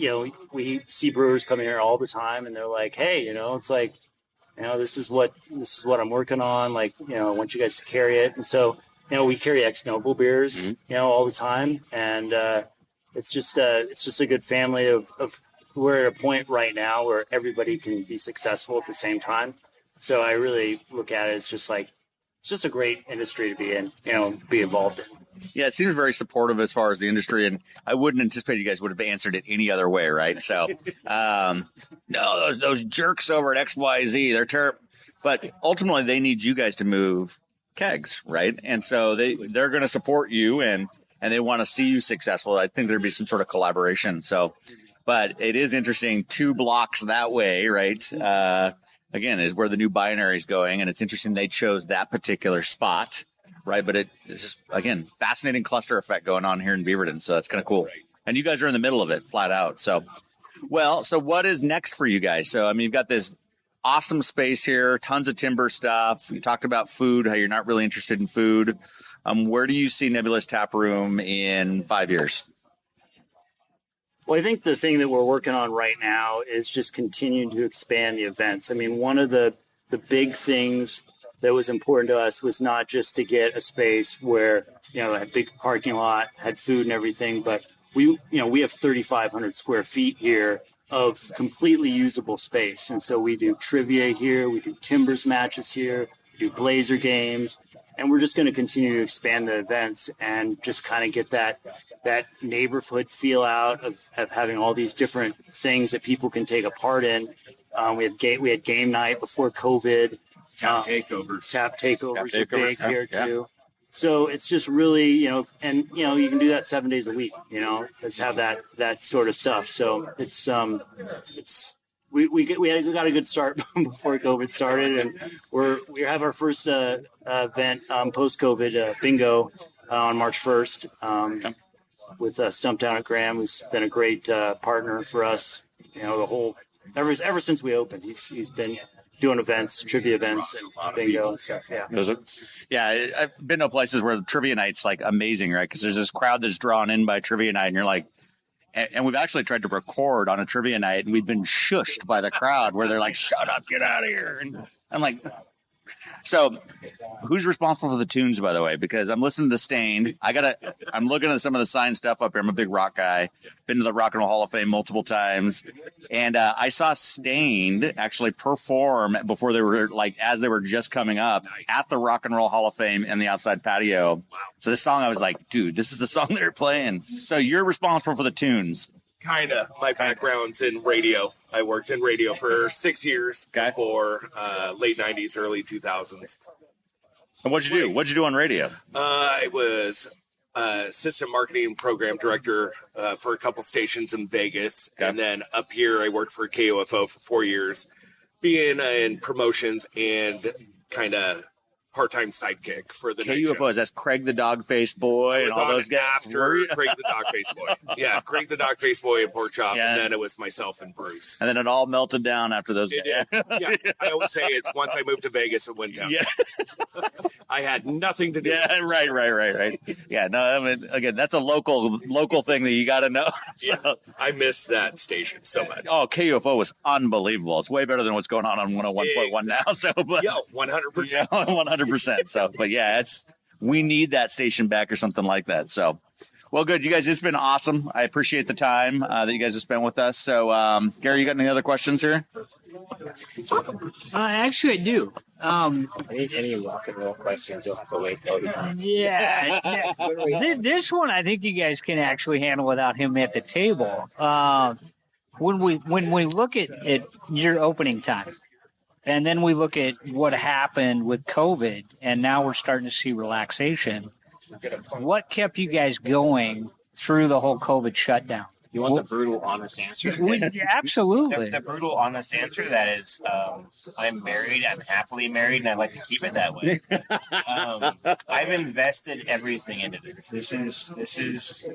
we see brewers coming here all the time and they're like, hey, it's like, this is what I'm working on. Like, I want you guys to carry it. And so, we carry ex novo beers, all the time. And, it's just a good family of we're at a point right now where everybody can be successful at the same time. So I really look at it as just like, it's just a great industry to be in, be involved in. Yeah, it seems very supportive as far as the industry, and I wouldn't anticipate you guys would have answered it any other way, right? So, no, those jerks over at XYZ, they're terrible. But ultimately, they need you guys to move kegs, right? And so they're going to support you, and they want to see you successful. I think there'd be some sort of collaboration. So, but it is interesting, 2 blocks that way, right? Again, is where the new binary is going, and it's interesting they chose that particular spot. Right, but it's just, again, fascinating cluster effect going on here in Beaverton, so that's kind of cool. Right. And you guys are in the middle of it, flat out. So what is next for you guys? So, I mean, you've got this awesome space here, tons of timber stuff. You talked about food, how you're not really interested in food. Where do you see Nebulous Tap Room in 5 years? Well, I think the thing that we're working on right now is just continuing to expand the events. I mean, one of the big things that was important to us was not just to get a space where, a big parking lot, had food and everything, but we have 3,500 square feet here of completely usable space. And so we do trivia here, we do timbers matches here, we do blazer games, and we're just going to continue to expand the events and just kind of get that neighborhood feel out of having all these different things that people can take a part in. We had game night before COVID. Tap takeovers. Tap takeovers are big here too. So it's just really, you can do that 7 days a week, let's have that sort of stuff. So we got a good start before COVID started, and we have our first event post COVID singo on March 1st with Stump Down at Graham, who's been a great partner for us. Ever since we opened, he's been doing events, trivia events, and bingo and stuff. Yeah. Yeah. I've been to places where the trivia night's like amazing, right? Because there's this crowd that's drawn in by trivia night, and you're like, and we've actually tried to record on a trivia night, and we've been shushed by the crowd where they're like, shut up, get out of here. And I'm like, so who's responsible for the tunes, by the way? Because I'm listening to Stained. I'm looking at some of the signed stuff up here. I'm a big rock guy. Been to the Rock and Roll Hall of Fame multiple times. And I saw Stained actually perform before they were as they were just coming up at the Rock and Roll Hall of Fame in the outside patio. So this song, I was like, dude, this is the song they're playing. So you're responsible for the tunes. Kind of. My background's in radio. I worked in radio for 6 years before late 90s, early 2000s. And what'd you do? What'd you do on radio? I was assistant marketing program director for a couple stations in Vegas. Okay. And then up here, I worked for KUFO for 4 years, being in promotions and kind of part-time sidekick for the KUFOs. That's Craig the Dog-Faced Boy and all those guys. After Craig the Dog-Faced Boy. Yeah, Craig the Dog-Faced Boy at Pork Chop, and then it was myself and Bruce. And then it all melted down after those guys. Yeah, I always say it's once I moved to Vegas, it went down. Yeah. I had nothing to do with it. Right. Yeah, no, I mean, again, that's a local thing that you got to know. So. Yeah, I miss that station so much. Oh, KUFO was unbelievable. It's way better than what's going on 101.1 now. So, but, 100%. Yeah, 100%. So, but yeah, we need that station back or something like that. So, well, good. You guys, it's been awesome. I appreciate the time that you guys have spent with us. So, Gary, you got any other questions here? Actually, I do. Any rock and roll questions, you'll have to wait till the time. Yeah. This one, I think you guys can actually handle without him at the table. When we look at your opening time, and then we look at what happened with COVID, and now we're starting to see relaxation. What kept you guys going through the whole COVID shutdown? You want the brutal, honest answer? Absolutely. The brutal, honest answer, that is, I'm married, I'm happily married, and I'd like to keep it that way. I've invested everything into this. This is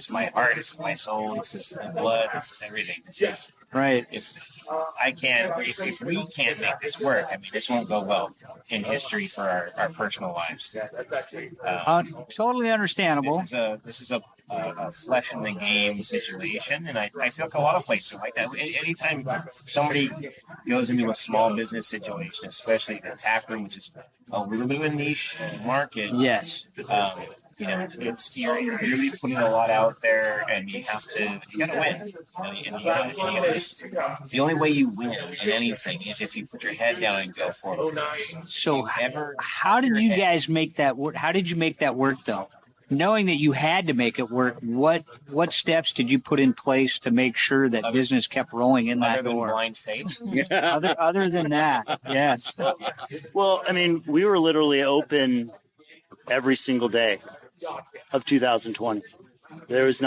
my heart, this is my soul, this is the blood, this is everything. Right. If I can't, if we can't make this work, I mean, this won't go well in history for our personal lives. Totally understandable. This is a flesh in the game situation, and I feel like a lot of places are like that. Anytime somebody goes into a small business situation, especially the tap room, which is a little bit of a niche market. Yes. It's you're really putting a lot out there, and you gotta win. The only way you win in anything is if you put your head down and go forward. So how did you guys make that work? How did you make that work, though? Knowing that you had to make it work, what steps did you put in place to make sure that business kept rolling in that door? Other than blind faith? Other than that, yes. Well, I mean, we were literally open every single day of 2020. There was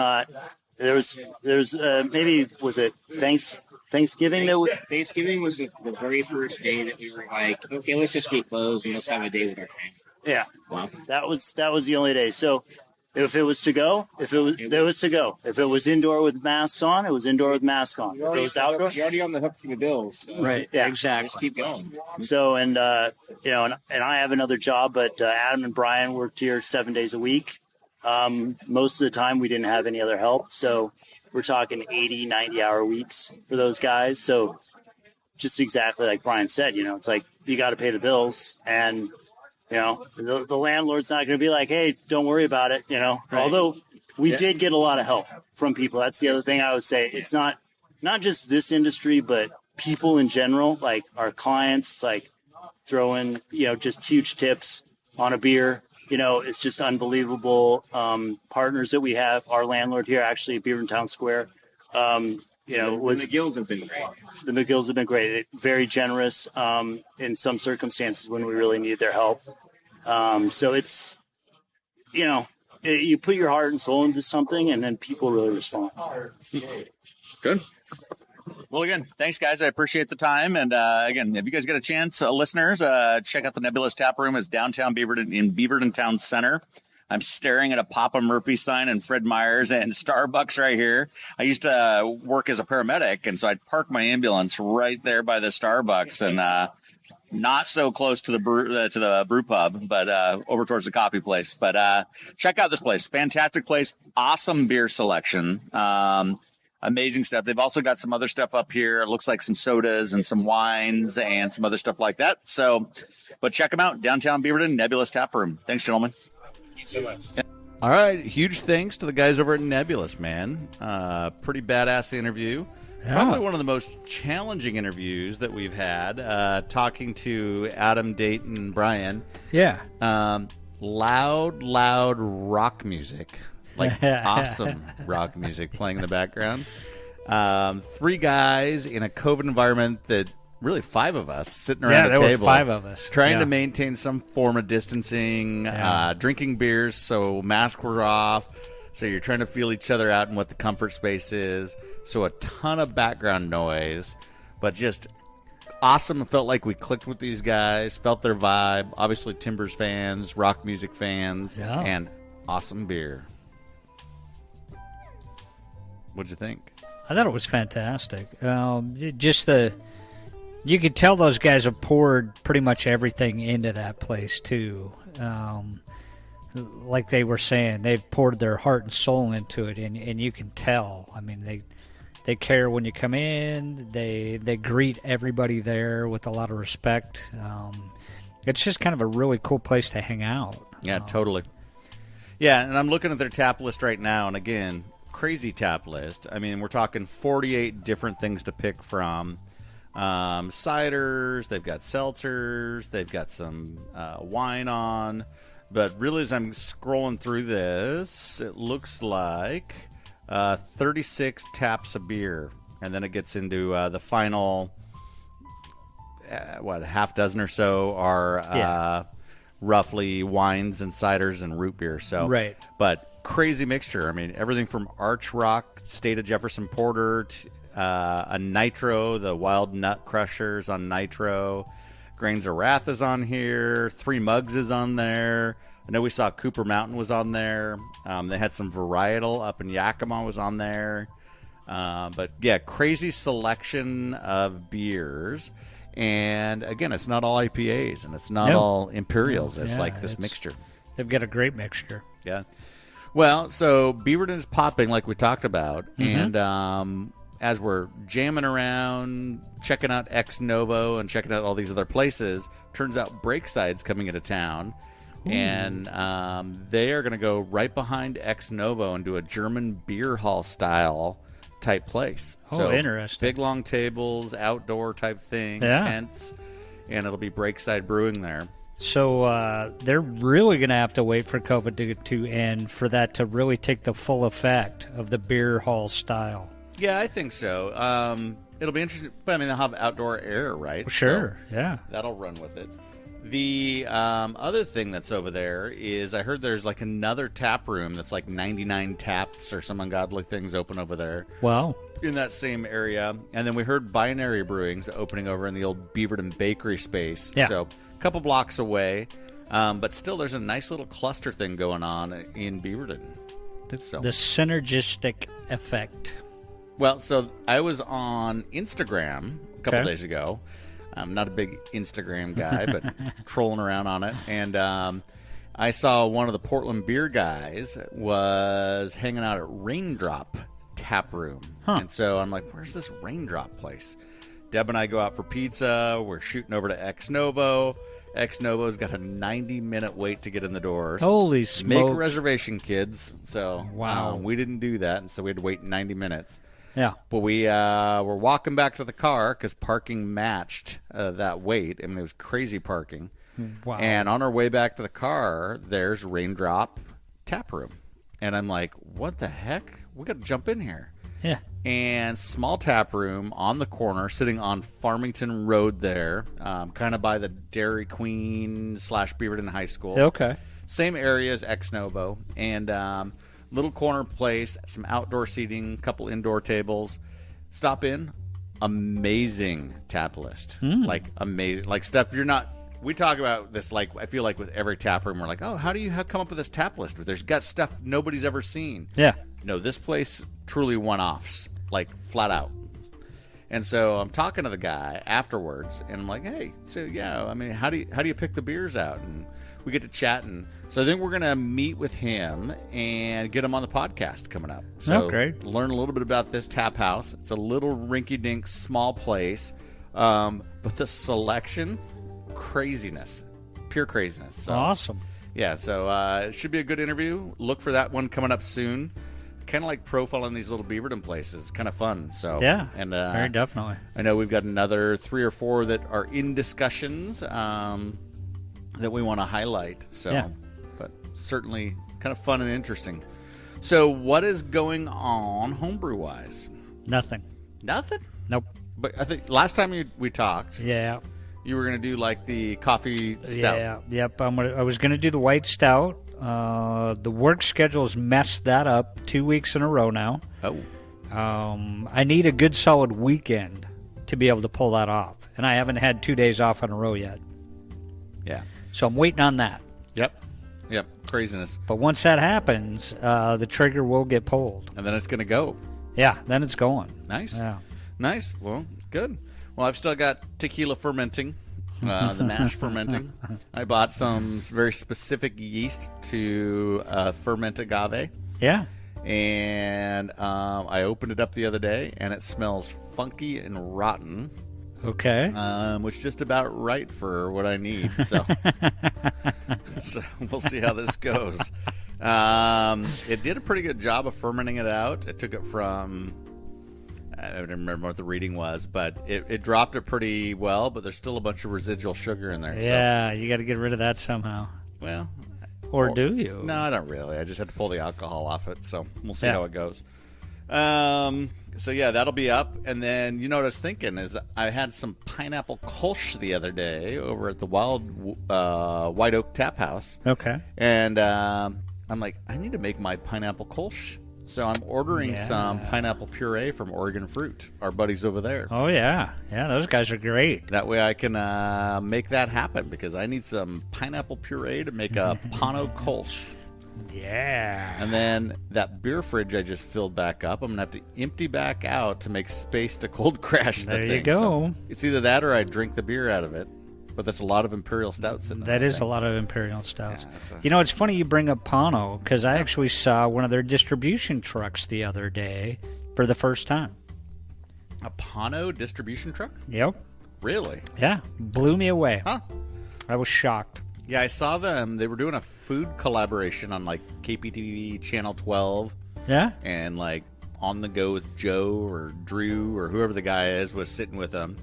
maybe, was it Thanksgiving? Thanksgiving was the very first day that we were like, okay, let's just be closed and let's have a day with our family. Yeah. Wow. That was the only day. So if it was to go, there was to go. If it was indoor with masks on, it was indoor with masks on. If it was outdoor, you're already on the hook for the bills. So right. Yeah. Exactly. Just keep going. So, and I have another job, but Adam and Brian worked here 7 days a week. Most of the time we didn't have any other help. So we're talking 80, 90-hour weeks for those guys. So just exactly like Brian said, it's like you got to pay the bills, and the landlord's not going to be like, hey, don't worry about it, Right. Although we did get a lot of help from people. That's the other thing I would say. It's not just this industry, but people in general, like our clients. It's like throwing, just huge tips on a beer. It's just unbelievable. Partners that we have, our landlord here, actually at Beaverton Town Square, the McGills have been great. The McGills have been great. Very generous in some circumstances when we really need their help. So it's, you put your heart and soul into something, and then people really respond. Good. Well, again, thanks, guys. I appreciate the time. And again, if you guys get a chance, listeners, check out the Nebulous Tap Room. It's downtown Beaverton in Beaverton Town Center. I'm staring at a Papa Murphy sign and Fred Meyer's and Starbucks right here. I used to work as a paramedic, and so I'd park my ambulance right there by the Starbucks, and not so close to the brew pub, but over towards the coffee place. But check out this place. Fantastic place. Awesome beer selection. Amazing stuff. They've also got some other stuff up here. It looks like some sodas and some wines and some other stuff like that. So, but check them out. Downtown Beaverton, Nebulous Tap Room. Thanks, gentlemen. So much. All right. Huge thanks to the guys over at Nebulous, man. Pretty badass interview. Yeah. Probably one of the most challenging interviews that we've had, talking to Adam, Dayton, and Brian. Yeah. Loud rock music. Like awesome rock music playing in the background. 3 guys in a COVID environment that really 5 of us sitting around a table. Yeah, there were 5 of us. Trying to maintain some form of distancing, drinking beers, so masks were off. So you're trying to feel each other out and what the comfort space is. So a ton of background noise, but just awesome. It felt like we clicked with these guys, felt their vibe. Obviously Timbers fans, rock music fans, and awesome beer. What'd you think? I thought it was fantastic. You could tell those guys have poured pretty much everything into that place too. Like they were saying, they've poured their heart and soul into it, and you can tell. I mean, they care when you come in. They greet everybody there with a lot of respect. It's just kind of a really cool place to hang out. Yeah, totally. Yeah, and I'm looking at their tap list right now, and again, crazy tap list. I mean, we're talking 48 different things to pick from. Ciders, they've got seltzers, they've got some wine on. But really, as I'm scrolling through this, it looks like 36 taps of beer. And then it gets into the final, half dozen or so are roughly wines and ciders and root beer. So, right. But crazy mixture. I mean, everything from Arch Rock, State of Jefferson Porter, to, a Nitro, the Wild Nut Crushers on Nitro. Grains of Wrath is on here. 3 Mugs is on there. I know we saw Cooper Mountain was on there. They had some Varietal up in Yakima was on there. But yeah, crazy selection of beers. And again, it's not all IPAs and it's not all Imperials. It's like this mixture. They've got a great mixture. Yeah. Well, so Beaverton is popping like we talked about. And as we're jamming around, checking out Ex Novo and checking out all these other places, turns out Breakside's coming into town. Ooh. And they are going to go right behind Ex Novo and do a German beer hall style type place. Oh, so interesting. Big long tables, outdoor type thing, tents, and it'll be Breakside Brewing there. So they're really going to have to wait for COVID to end for that to really take the full effect of the beer hall style. Yeah, I think so. It'll be interesting. But I mean, they'll have outdoor air, right? Sure, so yeah. That'll run with it. The other thing that's over there is I heard there's like another tap room that's like 99 taps or some ungodly things open over there. Wow. In that same area. And then we heard Binary Brewing's opening over in the old Beaverton Bakery space. Yeah. So a couple blocks away. But still, there's a nice little cluster thing going on in Beaverton. The synergistic effect. Well, so I was on Instagram a couple days ago. I'm not a big Instagram guy, but trolling around on it. And I saw one of the Portland beer guys was hanging out at Raindrop Tap Room. And so I'm like, where's this Raindrop place? Deb and I go out for pizza. We're shooting over to Ex Novo. Ex Novo's got a 90-minute wait to get in the doors. Holy smokes. Make a reservation, kids. So wow. We didn't do that, and so we had to wait 90 minutes. Yeah. But we were walking back to the car because parking matched that wait. I mean, it was crazy parking. Wow. And on our way back to the car, there's Raindrop Tap Room. And I'm like, what the heck? We got to jump in here. Yeah. And small tap room on the corner, sitting on Farmington Road there, kind of by the Dairy Queen / Beaverton High School. Okay. Same area as Ex Novo. And little corner place, some outdoor seating, a couple indoor tables. Stop in. Amazing tap list. Like, amazing. Like, stuff you're not... We talk about this, like, I feel like with every tap room, we're like, oh, how do you come up with this tap list? There's got stuff nobody's ever seen. Yeah. No, this place truly one-offs, like, flat out. And so I'm talking to the guy afterwards, and I'm like, hey, so, yeah, I mean, how do you pick the beers out? And we get to chatting. So I think we're going to meet with him and get him on the podcast coming up. So great. Learn a little bit about this tap house. It's a little rinky-dink small place, but the selection, craziness, pure craziness. So, awesome. Yeah, so it should be a good interview. Look for that one coming up soon. Kind of like profiling these little Beaverton places. Kind of fun. So yeah, and very definitely. I know we've got another 3 or 4 that are in discussions that we want to highlight. So, yeah. But certainly kind of fun and interesting. So what is going on homebrew-wise? Nothing. Nothing? Nope. But I think last time we talked, yeah, you were going to do like the coffee stout. Yeah, yep. I was going to do the white stout. The work schedule has messed that up 2 weeks in a row now. Oh. I need a good solid weekend to be able to pull that off. And I haven't had 2 days off in a row yet. Yeah. So I'm waiting on that. Yep. Craziness. But once that happens, the trigger will get pulled. And then it's going to go. Yeah, then it's going. Nice. Yeah. Nice. Well, good. Well, I've still got tequila fermenting. The mash fermenting. I bought some very specific yeast to ferment agave. Yeah. And I opened it up the other day, and it smells funky and rotten. Okay. Which is just about right for what I need. So, so we'll see how this goes. It did a pretty good job of fermenting it out. It took it from... I don't remember what the reading was, but it dropped it pretty well, but there's still a bunch of residual sugar in there. Yeah, so. You got to get rid of that somehow. Well. Or do you? No, I don't really. I just had to pull the alcohol off it, so we'll see how it goes. So, yeah, that'll be up. And then, you know what I was thinking is I had some pineapple Kolsch the other day over at the White Oak Tap House. Okay. And I'm like, I need to make my pineapple Kolsch. So I'm ordering some pineapple puree from Oregon Fruit, our buddies over there. Oh, yeah. Yeah, those guys are great. That way I can make that happen because I need some pineapple puree to make a Pano Kolsch. Yeah. And then that beer fridge I just filled back up, I'm going to have to empty back out to make space to cold crash the thing. There you go. So it's either that or I drink the beer out of it. But that's a lot of Imperial Stouts in there. That is a lot of Imperial Stouts. Yeah, you know, it's funny you bring up Pano, because I actually saw one of their distribution trucks the other day for the first time. A Pano distribution truck? Yep. Really? Yeah. Blew me away. Huh? I was shocked. Yeah, I saw them. They were doing a food collaboration on, like, KPTV Channel 12. Yeah? And, like, On the Go with Joe or Drew or whoever the guy is was sitting with them.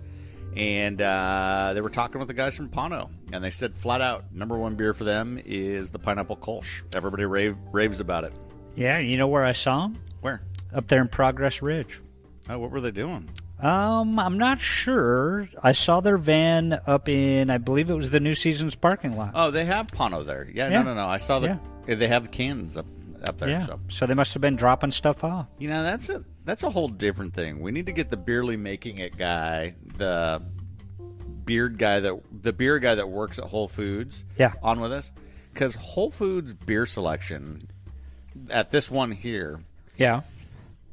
And they were talking with the guys from Pano, and they said flat out, number one beer for them is the Pineapple Kolsch. Everybody raves about it. Yeah, you know where I saw them? Where? Up there in Progress Ridge. Oh, what were they doing? I'm not sure. I saw their van up in, I believe it was the New Seasons parking lot. Oh, they have Pano there. Yeah. No. I saw they have cans up there. Yeah. So they must have been dropping stuff off. You know, that's a whole different thing. We need to get the Beerly Making It guy, the beer guy that works at Whole Foods, on with us, because Whole Foods beer selection at this one here,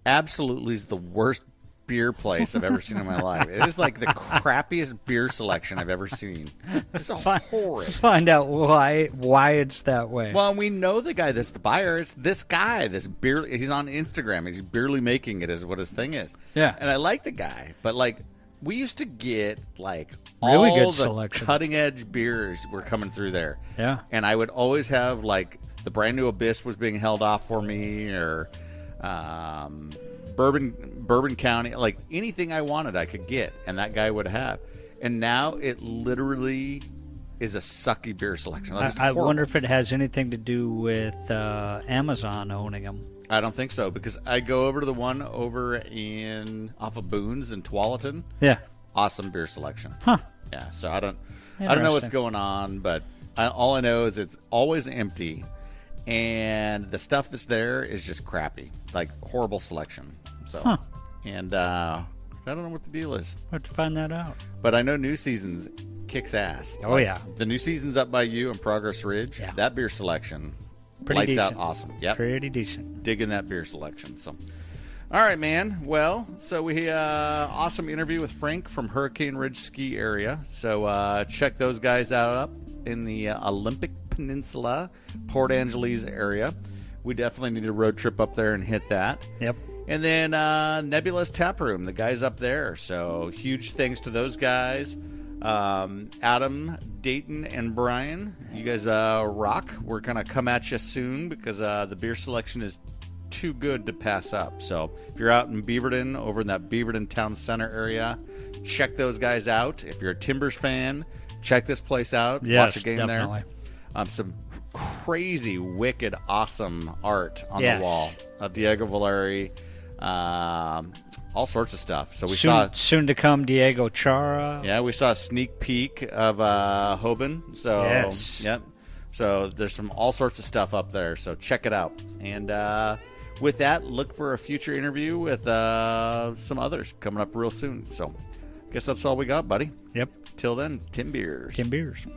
absolutely is the worst beer place I've ever seen in my life. It is like the crappiest beer selection I've ever seen. It's horrid. Find out why it's that way. Well, we know the guy that's the buyer. It's this guy. He's on Instagram. He's Beerly Making It is what his thing is. Yeah. And I like the guy, but like we used to get like really all good the selection. Cutting edge beers were coming through there. Yeah. And I would always have like the brand new Abyss was being held off for me, or Bourbon County, like anything I wanted I could get, and that guy would have. And now it literally is a sucky beer selection. I wonder if it has anything to do with Amazon owning them. I don't think so, because I go over to the one over off of Boone's in Tualatin. Yeah. Awesome beer selection. Huh. Yeah, so I don't know what's going on, but all I know is it's always empty, and the stuff that's there is just crappy, like horrible selection. So, and I don't know what the deal is. We'll have to find that out. But I know New Seasons kicks ass. Oh, yeah. The New Seasons up by you in Progress Ridge, that beer selection, pretty lights decent. out awesome. Yep. Pretty decent. Digging that beer selection. So, all right, man. Well, so we awesome interview with Frank from Hurricane Ridge Ski Area. So check those guys out up in the Olympic Peninsula, Port Angeles area. We definitely need a road trip up there and hit that. Yep. And then Nebulous Tap Room, the guys up there. So huge thanks to those guys. Adam, Dayton, and Brian, you guys rock. We're going to come at you soon because the beer selection is too good to pass up. So if you're out in Beaverton, over in that Beaverton Town Center area, check those guys out. If you're a Timbers fan, check this place out. Yes, watch a game definitely. there. Some crazy, wicked, awesome art on the wall of Diego Valeri. All sorts of stuff. So we saw soon to come Diego Chara. Yeah, we saw a sneak peek of Hoban. So yep. So there's all sorts of stuff up there. So check it out. And with that, look for a future interview with some others coming up real soon. So I guess that's all we got, buddy. Yep. Till then, Tim Beers. Tim Beers.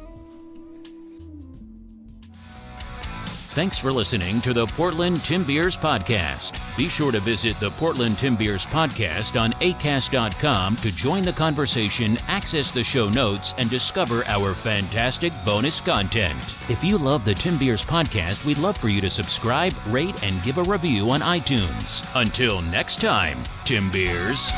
Thanks for listening to the Portland Tim Beers Podcast. Be sure to visit the Portland Tim Beers Podcast on acast.com to join the conversation, access the show notes, and discover our fantastic bonus content. If you love the Tim Beers Podcast, we'd love for you to subscribe, rate, and give a review on iTunes. Until next time, Tim Beers.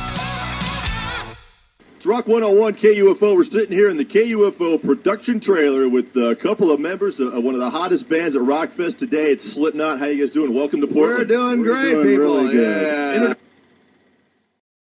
It's Rock 101 KUFO. We're sitting here in the KUFO production trailer with a couple of members of one of the hottest bands at Rockfest today. It's Slipknot. How you guys doing? Welcome to Portland. We're doing great, people. Really good.